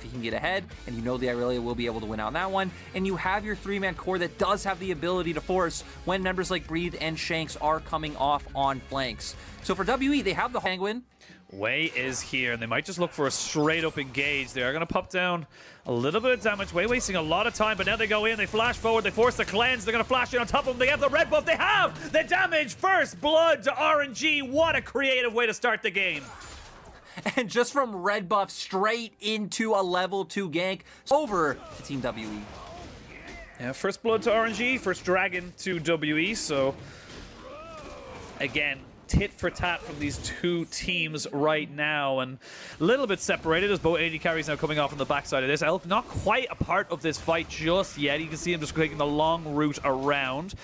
if he can get ahead, and you know the Irelia will be able to win out on that one. And you have your 3-man core that does have the ability to force when members like Breathe and Shanks are coming off on flanks. So for WE, they have the Penguin. Wei is here, and they might just look for a straight-up engage. They are going to pop down a little bit of damage. Wei wasting a lot of time, but now they go in, they flash forward, they force the cleanse. They're going to flash in on top of them. They have the red buff. They have the damage. First blood to RNG. What a creative way to start the game. And just from red buff straight into a level 2 gank over to Team WE. Yeah, first blood to RNG, first dragon to WE, so again, tit for tat from these two teams right now, and a little bit separated as both AD carries now coming off on the backside of this. Elk not quite a part of this fight just yet. You can see him just taking the long route around.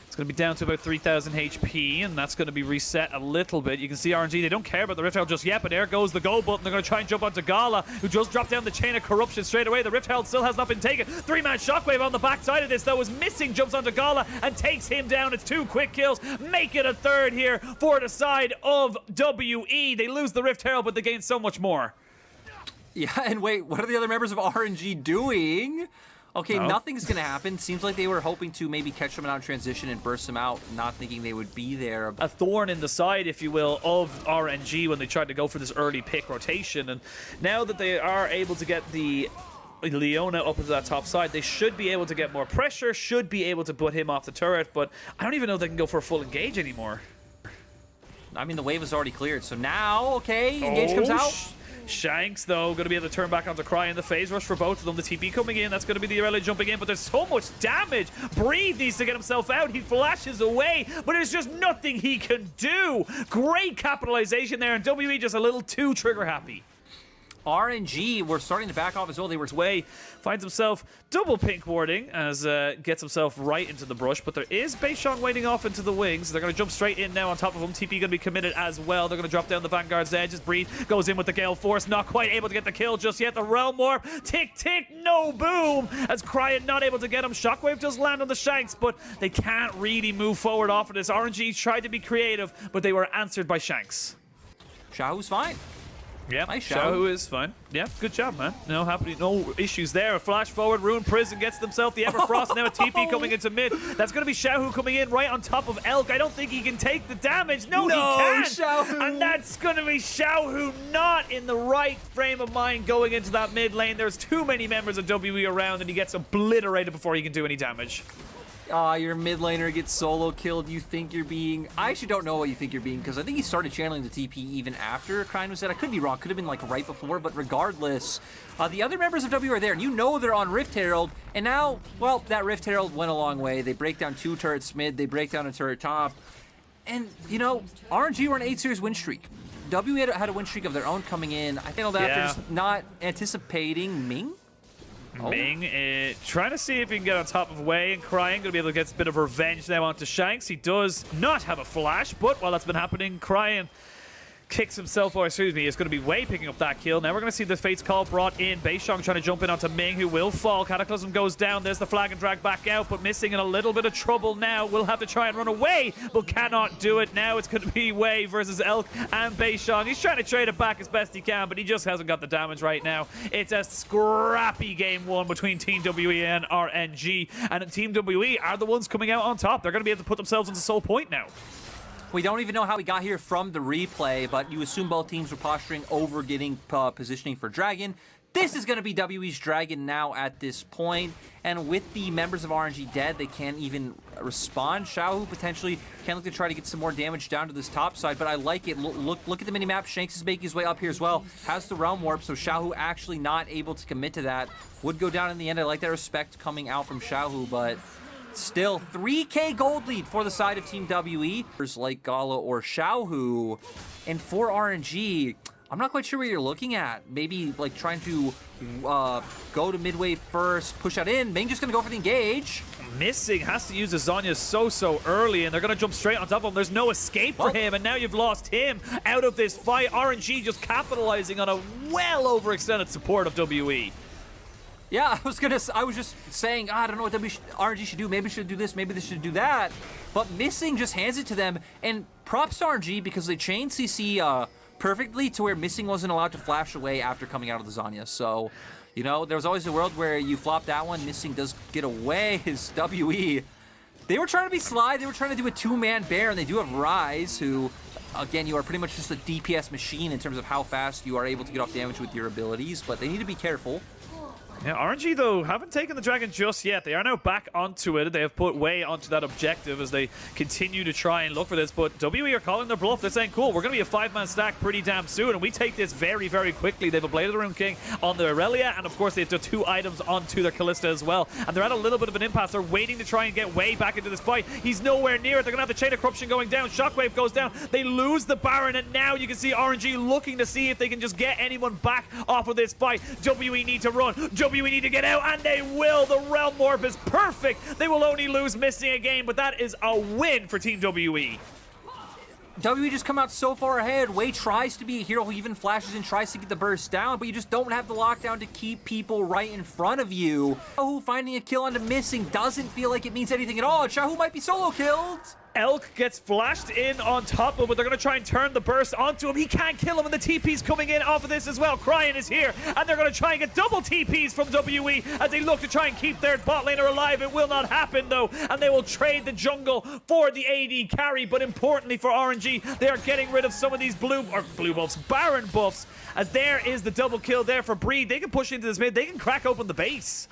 It's going to be down to about 3,000 HP, and that's going to be reset a little bit. You can see RNG, they don't care about the Rift Herald just yet, but there goes the go button. They're going to try and jump onto Gala, who just dropped down the Chain of Corruption straight away. The Rift Herald still has not been taken. 3-man Shockwave on the backside of this, though, is missing, jumps onto Gala and takes him down. It's 2 quick kills. Make it a third here for the side of WE. They lose the Rift Herald, but they gain so much more. Yeah, and wait, what are the other members of RNG doing? Okay, nothing's going to happen. Seems like they were hoping to maybe catch them out in transition and burst them out, not thinking they would be there. A thorn in the side, if you will, of RNG when they tried to go for this early pick rotation. And now that they are able to get the Leona up into that top side, they should be able to get more pressure, should be able to put him off the turret, but I don't even know if they can go for a full engage anymore. I mean, the wave is already cleared, so now, okay, engage comes out. Shanks, though, going to be able to turn back onto Cry in the phase rush for both of them. The TP coming in, that's going to be the Irelia jumping in, but there's so much damage. Breathe needs to get himself out. He flashes away, but there's just nothing he can do. Great capitalization there, and WE just a little too trigger happy. RNG were starting to back off as well. They were Wei finds himself double pink warding as gets himself right into the brush, but there is Beishong waiting off into the wings. They're going to jump straight in now on top of him. TP going to be committed as well. They're going to drop down the Vanguard's edge as Breathe goes in with the Gale Force. Not quite able to get the kill just yet. The Realm Warp. Tick, tick, no boom. As Cryan not able to get him. Shockwave does land on the Shanks, but they can't really move forward off of this. RNG tried to be creative, but they were answered by Shanks. Xiaohu's fine. Yeah, nice Xiaohu is fine. Yeah, good job, man. No issues there. A flash forward, Ruined Prison gets themselves the Everfrost. Now a TP coming into mid. That's going to be Xiaohu coming in right on top of Elk. I don't think he can take the damage. No, he can't. Xiaohu. And that's going to be Xiaohu not in the right frame of mind going into that mid lane. There's too many members of WE around, and he gets obliterated before he can do any damage. Your mid laner gets solo killed. You think you're being... I actually don't know what you think you're being, because I think he started channeling the TP even after Cryan was dead. I could be wrong. Could have been like right before, but regardless, the other members of W are there, and you know they're on Rift Herald, and now, well, that Rift Herald went a long way. They break down 2 turrets mid, they break down a turret top, and, you know, RNG were an 8-series win streak. W had a win streak of their own coming in. I think that they're just not anticipating Ming. Ming trying to see if he can get on top of Wei, and Crying going to be able to get a bit of revenge now onto Shanks. He does not have a flash, but while that's been happening, Crying kicks himself, or excuse me, it's going to be Wei picking up that kill. Now we're going to see the Fate's Call brought in. Beishong trying to jump in onto Ming, who will fall. Cataclysm goes down. There's the flag and drag back out, but missing in a little bit of trouble now. Will have to try and run away, but cannot do it. Now it's going to be Wei versus Elk and Beishong. He's trying to trade it back as best he can, but he just hasn't got the damage right now. It's a scrappy game one between Team WE and RNG, and Team WE are the ones coming out on top. They're going to be able to put themselves into Soul Point now. We don't even know how we got here from the replay, but you assume both teams were posturing over getting positioning for Dragon. This is going to be WE's Dragon now at this point, and with the members of RNG dead, they can't even respond. Xiaohu potentially can look to try to get some more damage down to this top side, but I like it. Look at the minimap. Shanks is making his way up here as well. Has the Realm Warp, so Xiaohu actually not able to commit to that. Would go down in the end. I like that respect coming out from Xiaohu, but... still, 3K gold lead for the side of Team WE. Like Gala or Xiaohu. And for RNG, I'm not quite sure what you're looking at. Maybe like trying to go to midway first, push out in. Ming just going to go for the engage. Missing, has to use the Zhonya so early, and they're going to jump straight on top of him. There's no escape for him, and now you've lost him out of this fight. RNG just capitalizing on a well overextended support of WE. Yeah, I was just saying, I don't know what RNG should do. Maybe should do this, maybe they should do that. But Missing just hands it to them, and props to RNG because they chained CC perfectly to where Missing wasn't allowed to flash away after coming out of the Zhonya. So, You know, there was always a world where you flop that one, Missing does get away. His WE, they were trying to be sly, they were trying to do a two-man bear, and they do have Rise, who, again, you are pretty much just a DPS machine in terms of how fast you are able to get off damage with your abilities, but they need to be careful. Yeah, RNG, though, haven't taken the dragon just yet. They are now back onto it. They have put way onto that objective as they continue to try and look for this. But WE are calling their bluff. They're saying, cool, we're going to be a 5-man stack pretty damn soon. And we take this very, very quickly. They have a Blade of the Rune King on their Aurelia. And, of course, they have the 2 items onto their Callista as well. And they're at a little bit of an impasse. They're waiting to try and get way back into this fight. He's nowhere near it. They're going to have the Chain of Corruption going down. Shockwave goes down. They lose the Baron. And now you can see RNG looking to see if they can just get anyone back off of this fight. WE need to run. WE need to get out. And they will. The Realm Warp is perfect. They will only lose Missing again, but that is a win for Team WE. WE just come out so far ahead. Wei tries to be a hero who even flashes and tries to get the burst down, but you just don't have the lockdown to keep people right in front of you. Xiaohu finding a kill onto Missing doesn't feel like it means anything at all. Xiaohu might be solo killed. Elk gets flashed in on top of him, but they're going to try and turn the burst onto him. He can't kill him, and the TP's coming in off of this as well. Cryin is here, and they're going to try and get double TPs from WE as they look to try and keep their bot laner alive. It will not happen, though, and they will trade the jungle for the AD carry. But importantly for RNG, they are getting rid of some of these blue buffs, Baron buffs, as there is the double kill there for Breed. They can push into this mid. They can crack open the base.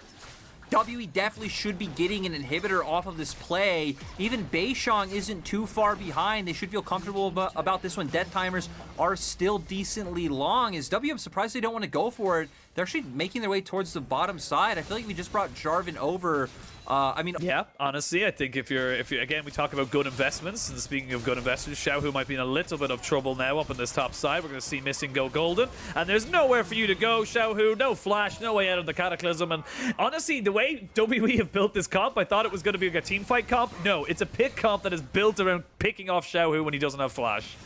WE definitely should be getting an inhibitor off of this play. Even Beishong isn't too far behind. They should feel comfortable about this one. Death timers are still decently long. Is WM surprised they don't want to go for it? They're actually making their way towards the bottom side. I feel like we just brought Jarvan over. Yeah, honestly, I think if you're again, we talk about good investments, and speaking of good investments, Xiaohu might be in a little bit of trouble now up on this top side. We're going to see Missing go golden, and there's nowhere for you to go, Xiaohu. No flash, no way out of the Cataclysm. And honestly, the way WE have built this comp, I thought it was going to be like a team fight comp. No, it's a pick comp that is built around picking off Xiaohu when he doesn't have flash.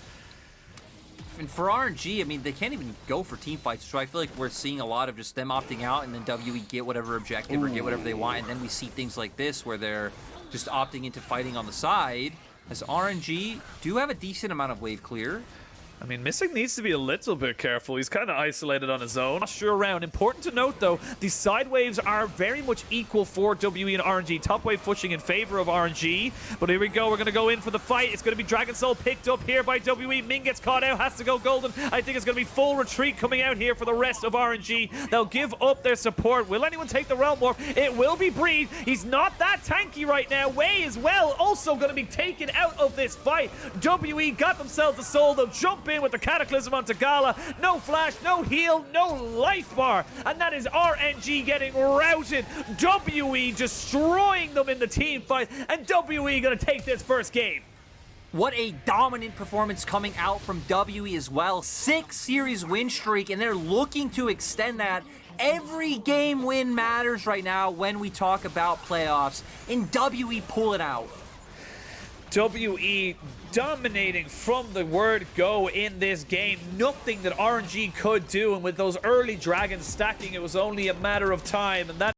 And for RNG, I mean, they can't even go for team fights, so I feel like we're seeing a lot of just them opting out, and then WE get whatever objective or get whatever they want, and then we see things like this where they're just opting into fighting on the side, as RNG do have a decent amount of wave clear. I mean, Missing needs to be a little bit careful. He's kind of isolated on his own. Posture around. Important to note, though, these side waves are very much equal for WE and RNG. Top wave pushing in favor of RNG. But here we go. We're going to go in for the fight. It's going to be Dragon Soul picked up here by WE. Ming gets caught out. Has to go golden. I think it's going to be full retreat coming out here for the rest of RNG. They'll give up their support. Will anyone take the Realm Warp? It will be Breed. He's not that tanky right now. Wei as well also going to be taken out of this fight. WE got themselves a soul. They'll jump in with the Cataclysm onto Gala. No flash, no heal, no life bar. And that is RNG getting routed. WE destroying them in the team fight. And WE going to take this first game. What a dominant performance coming out from WE as well. 6-series win streak, and they're looking to extend that. Every game win matters right now when we talk about playoffs, and WE pull it out. WE dominating from the word go in this game. Nothing that RNG could do, and with those early dragons stacking, it was only a matter of time, and that